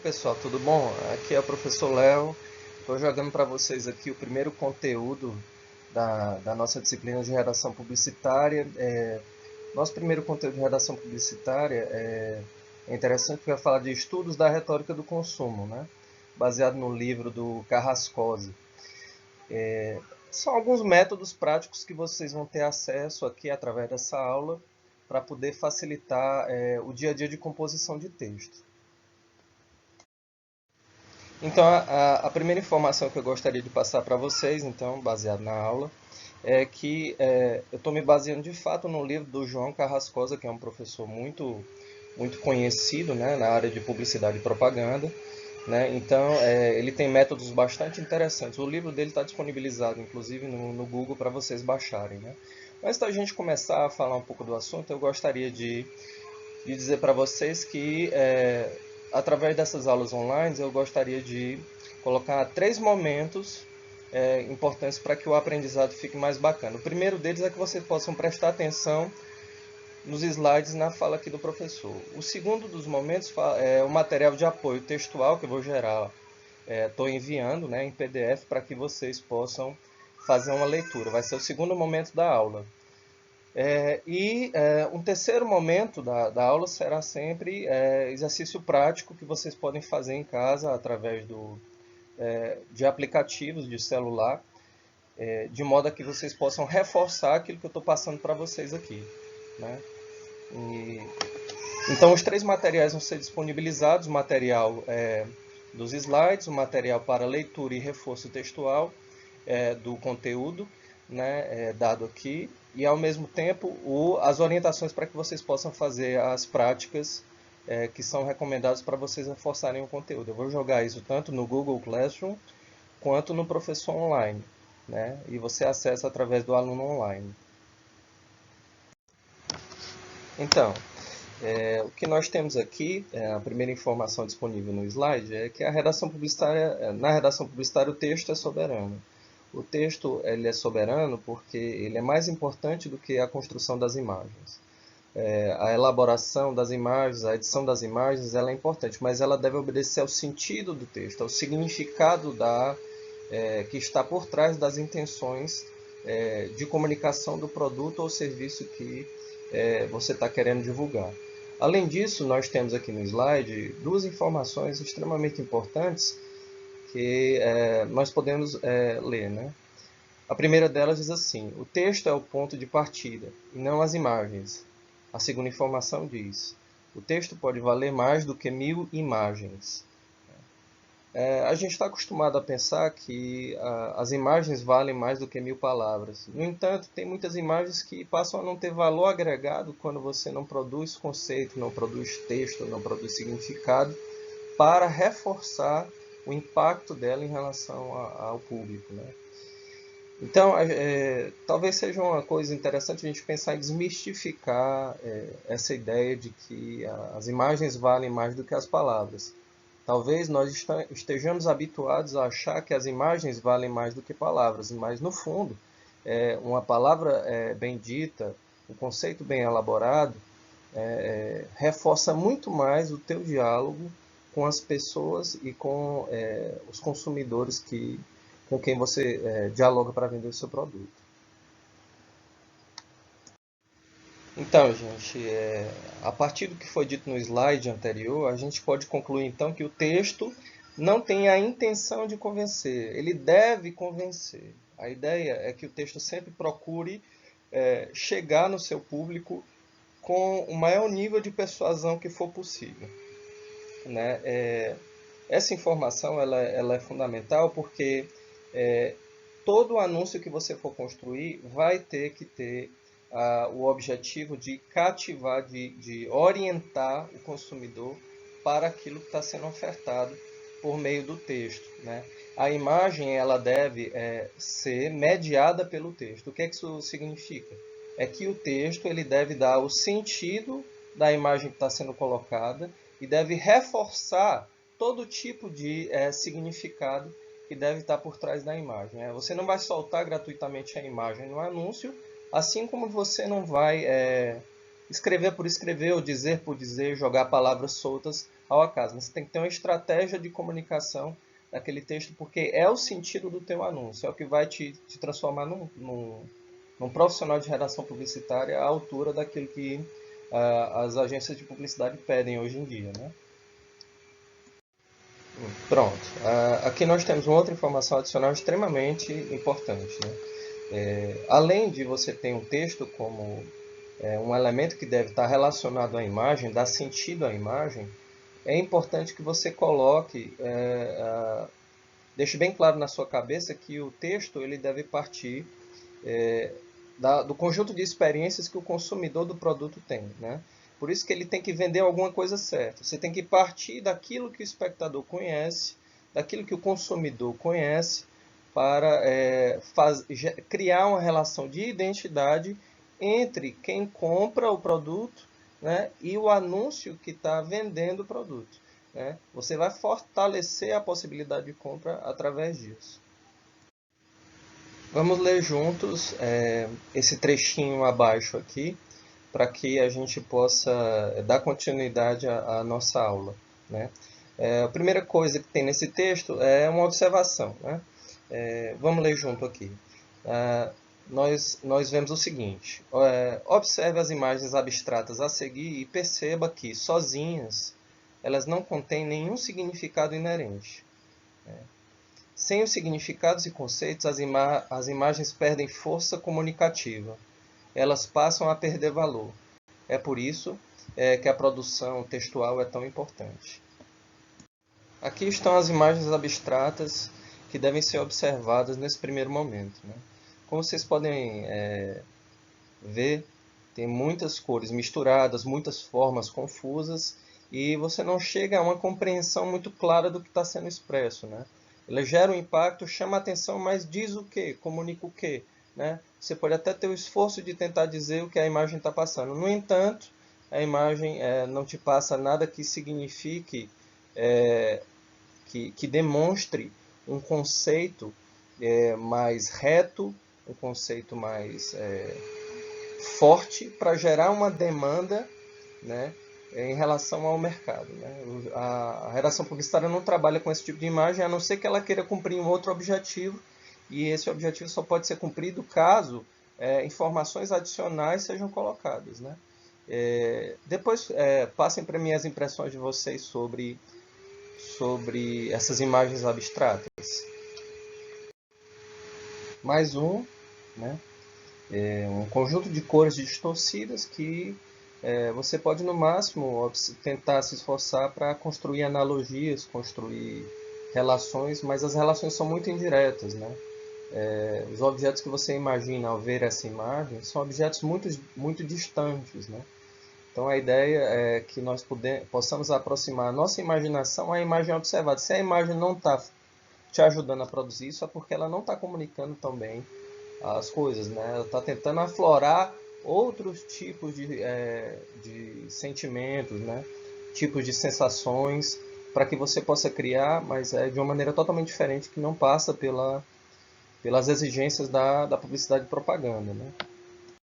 Pessoal, tudo bom? Aqui é o professor Léo. Estou jogando para vocês aqui o primeiro conteúdo da nossa disciplina de redação publicitária. Nosso primeiro conteúdo de redação publicitária é interessante porque vai falar de estudos da retórica do consumo, né? Baseado no livro do Carrascosa. São alguns métodos práticos que vocês vão ter acesso aqui através dessa aula para poder facilitar o dia a dia de composição de texto. Então, a primeira informação que eu gostaria de passar para vocês, então, baseado na aula, é que eu estou me baseando de fato no livro do João Carrascosa, que é um professor muito conhecido, né, na área de publicidade e propaganda. Né? Então, ele tem métodos bastante interessantes. O livro dele está disponibilizado, inclusive, no Google para vocês baixarem. Né? Mas, para a gente começar a falar um pouco do assunto, eu gostaria de dizer para vocês que, através dessas aulas online, eu gostaria de colocar 3 momentos importantes para que o aprendizado fique mais bacana. O primeiro deles é que vocês possam prestar atenção nos slides na fala aqui do professor. O segundo dos momentos é o material de apoio textual que eu vou gerar. Estou enviando, né, em PDF para que vocês possam fazer uma leitura. Vai ser o segundo momento da aula. Um terceiro momento da aula será sempre exercício prático que vocês podem fazer em casa através de aplicativos de celular, de modo a que vocês possam reforçar aquilo que eu estou passando para vocês aqui. Né? Então, os 3 materiais vão ser disponibilizados: o material dos slides, o material para leitura e reforço textual do conteúdo, né, dado aqui, e ao mesmo tempo as orientações para que vocês possam fazer as práticas que são recomendadas para vocês reforçarem o conteúdo. Eu vou jogar isso tanto no Google Classroom quanto no Professor Online, né, e você acessa através do aluno online. Então, o que nós temos aqui, a primeira informação disponível no slide, é que na redação publicitária o texto é soberano. O texto ele é soberano porque ele é mais importante do que a construção das imagens. A elaboração das imagens, a edição das imagens, ela é importante, mas ela deve obedecer ao sentido do texto, ao significado que está por trás das intenções de comunicação do produto ou serviço que você está querendo divulgar. Além disso, nós temos aqui no slide 2 informações extremamente importantes que nós podemos ler. Né? A primeira delas diz assim: o texto é o ponto de partida e não as imagens. A segunda informação diz: o texto pode valer mais do que 1000 imagens. A gente está acostumado a pensar que as imagens valem mais do que 1000 palavras. No entanto, tem muitas imagens que passam a não ter valor agregado quando você não produz conceito, não produz texto, não produz significado para reforçar o impacto dela em relação ao público. Né? Então, talvez seja uma coisa interessante a gente pensar em desmistificar essa ideia de que as imagens valem mais do que as palavras. Talvez nós estejamos habituados a achar que as imagens valem mais do que palavras, mas no fundo, uma palavra bem dita, um conceito bem elaborado, reforça muito mais o teu diálogo com as pessoas e com os consumidores com quem você dialoga para vender o seu produto. Então, gente, a partir do que foi dito no slide anterior, a gente pode concluir então que o texto não tem a intenção de convencer, ele deve convencer. A ideia é que o texto sempre procure chegar no seu público com o maior nível de persuasão que for possível. Né? Essa informação ela é fundamental porque todo anúncio que você for construir vai ter que ter o objetivo de cativar, de orientar o consumidor para aquilo que está sendo ofertado por meio do texto. Né? A imagem ela deve ser mediada pelo texto. O que isso significa? É que o texto ele deve dar o sentido da imagem que está sendo colocada e deve reforçar todo tipo de significado que deve estar por trás da imagem. Você não vai soltar gratuitamente a imagem no anúncio, assim como você não vai escrever por escrever ou dizer por dizer, jogar palavras soltas ao acaso. Você tem que ter uma estratégia de comunicação daquele texto, porque é o sentido do teu anúncio, é o que vai te transformar num profissional de redação publicitária à altura daquilo que as agências de publicidade pedem hoje em dia, né? Pronto. Aqui nós temos uma outra informação adicional extremamente importante, né? Além de você ter um texto como um elemento que deve estar relacionado à imagem, dar sentido à imagem, é importante que você coloque, deixe bem claro na sua cabeça que o texto ele deve partir do conjunto de experiências que o consumidor do produto tem, né? Por isso que ele tem que vender alguma coisa certa. Você tem que partir daquilo que o espectador conhece, daquilo que o consumidor conhece, para criar uma relação de identidade entre quem compra o produto, né, e o anúncio que está vendendo o produto, né? Você vai fortalecer a possibilidade de compra através disso. Vamos ler juntos esse trechinho abaixo aqui, para que a gente possa dar continuidade à nossa aula, né? A primeira coisa que tem nesse texto é uma observação, né? Vamos ler junto aqui. Nós vemos o seguinte: observe as imagens abstratas a seguir e perceba que, sozinhas, elas não contêm nenhum significado inerente. Sem os significados e conceitos, as imagens perdem força comunicativa. Elas passam a perder valor. É por isso que a produção textual é tão importante. Aqui estão as imagens abstratas que devem ser observadas nesse primeiro momento, né? Como vocês podem ver, tem muitas cores misturadas, muitas formas confusas, e você não chega a uma compreensão muito clara do que está sendo expresso, né? Ela gera um impacto, chama a atenção, mas diz o quê? Comunica o quê? Né? Você pode até ter o esforço de tentar dizer o que a imagem está passando. No entanto, a imagem não te passa nada que signifique, que demonstre um conceito mais reto, um conceito mais forte para gerar uma demanda, né, em relação ao mercado, né? A redação publicitária não trabalha com esse tipo de imagem, a não ser que ela queira cumprir um outro objetivo, e esse objetivo só pode ser cumprido caso informações adicionais sejam colocadas, né? Depois passem para mim as impressões de vocês sobre essas imagens abstratas. Mais um, né? Um conjunto de cores distorcidas que você pode, no máximo, tentar se esforçar para construir analogias, construir relações, mas as relações são muito indiretas, né? Os objetos que você imagina ao ver essa imagem são objetos muito, muito distantes, né? Então a ideia é que nós possamos aproximar a nossa imaginação à imagem observada. Se a imagem não está te ajudando a produzir isso, é porque ela não está comunicando tão bem as coisas, né? Ela está tentando aflorar outros tipos de sentimentos, né? Tipos de sensações, para que você possa criar, mas de uma maneira totalmente diferente, que não passa pelas exigências da publicidade e propaganda, né?